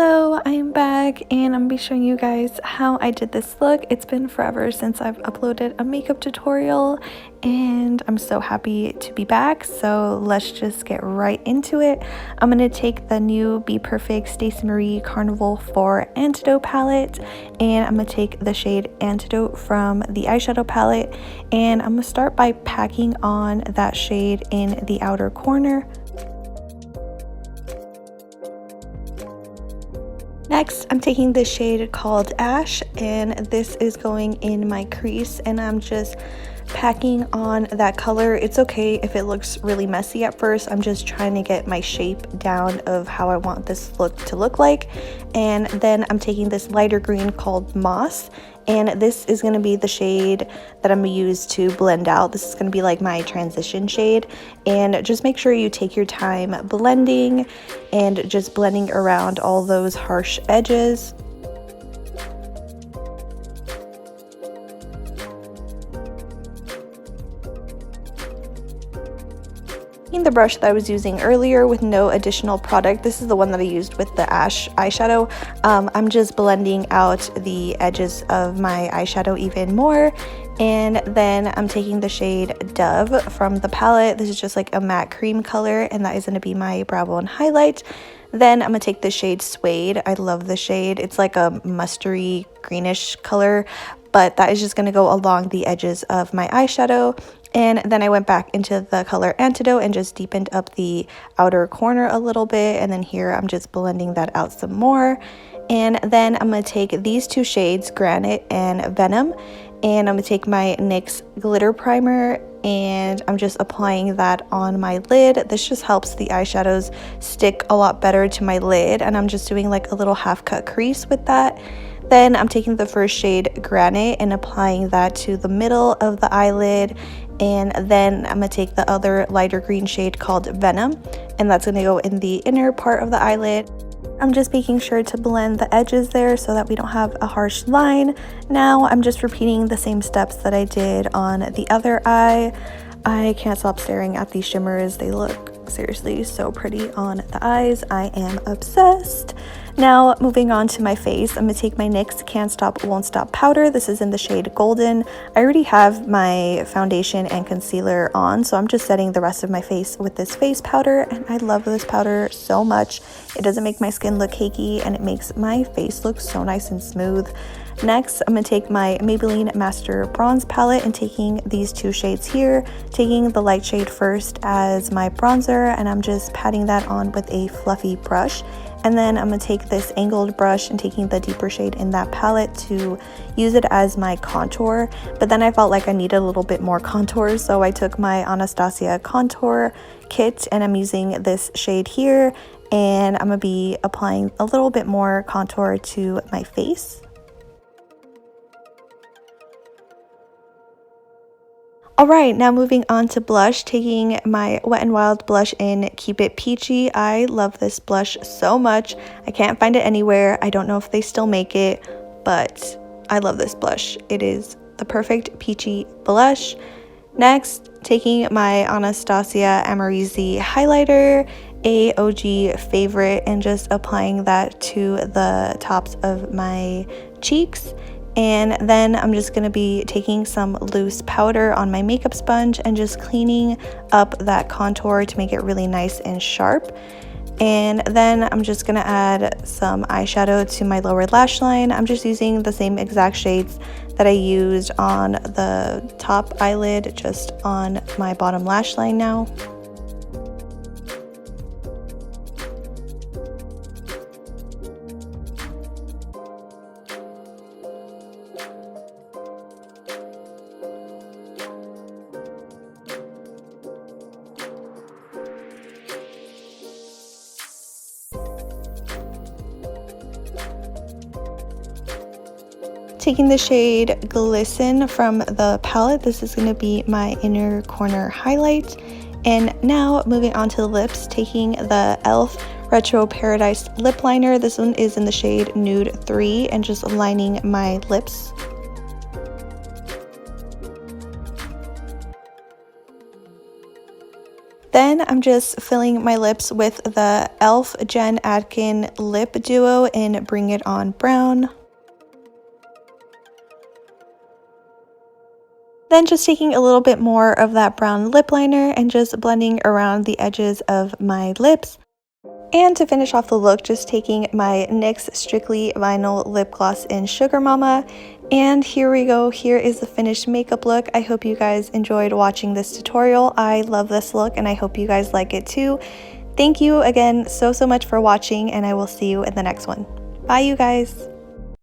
Hello, I'm back and I'm gonna be showing you guys how I did this look. It's been forever since I've uploaded a makeup tutorial and I'm so happy to be back. So let's just get right into it. I'm gonna take the new BPerfect Stacey Marie Carnival for Antidote palette and I'm gonna take the shade Antidote from the eyeshadow palette and I'm gonna start by packing on that shade in the outer corner. Next, I'm taking this shade called Ash, and this is going in my crease, and I'm just packing on that color. It's okay if it looks really messy at first. I'm just trying to get my shape down of how I want this look to look like. And then I'm taking this lighter green called Moss, and this is going to be the shade that I'm going to use to blend out. This is going to be like my transition shade, and just make sure you take your time blending and just blending around all those harsh edges. The brush that I was using earlier with no additional product, this is the one that I used with the Ash eyeshadow. I'm just blending out the edges of my eyeshadow even more, and then I'm taking the shade Dove from the palette. This is just like a matte cream color, and that is going to be my brow bone highlight. Then I'm gonna take the shade Suede. I love the shade. It's like a mustardy greenish color, but that is just gonna go along the edges of my eyeshadow. And then I went back into the color Antidote and just deepened up the outer corner a little bit. And then here I'm just blending that out some more. And then I'm going to take these two shades, Granite and Venom. And I'm going to take my NYX Glitter Primer and I'm just applying that on my lid. This just helps the eyeshadows stick a lot better to my lid. And I'm just doing like a little half cut crease with that. Then I'm taking the first shade Granite and applying that to the middle of the eyelid. And then I'm going to take the other lighter green shade called Venom, and that's going to go in the inner part of the eyelid. I'm just making sure to blend the edges there so that we don't have a harsh line. Now I'm just repeating the same steps that I did on the other eye. I can't stop staring at these shimmers. They look seriously so pretty on the eyes. I am obsessed. Now moving on to my face, I'm going to take my NYX Can't Stop Won't Stop powder. This is in the shade Golden. I already have my foundation and concealer on, so I'm just setting the rest of my face with this face powder, and I love this powder so much. It doesn't make my skin look cakey, and it makes my face look so nice and smooth. Next, I'm going to take my Maybelline Master Bronze palette and taking these two shades here, taking the light shade first as my bronzer, and I'm just patting that on with a fluffy brush. And then I'm going to take this angled brush and taking the deeper shade in that palette to use it as my contour. But then I felt like I needed a little bit more contour, so I took my Anastasia contour kit and I'm using this shade here. And I'm going to be applying a little bit more contour to my face. Alright, now moving on to blush, taking my WetnWild blush in Keep It Peachy. I love this blush so much. I can't find it anywhere. I don't know if they still make it, but I love this blush. It is the perfect peachy blush. Next, taking my Anastasia Amrezy highlighter, a OG favorite, and just applying that to the tops of my cheeks. And then I'm just going to be taking some loose powder on my makeup sponge and just cleaning up that contour to make it really nice and sharp. And then I'm just going to add some eyeshadow to my lower lash line. I'm just using the same exact shades that I used on the top eyelid, just on my bottom lash line now. Taking the shade Glisten from the palette, this is going to be my inner corner highlight. And now moving on to the lips, taking the e.l.f. Retro Paradise lip liner. This one is in the shade Nude 3 and just lining my lips. Then I'm just filling my lips with the e.l.f. Gen Atkin Lip Duo in Bring It On Brown. Then just taking a little bit more of that brown lip liner and just blending around the edges of my lips. And to finish off the look, just taking my NYX Strictly Vinyl Lip Gloss in Sugar Mama. And here we go. Here is the finished makeup look. I hope you guys enjoyed watching this tutorial. I love this look and I hope you guys like it too. Thank you again so much for watching, and I will see you in the next one. Bye, you guys.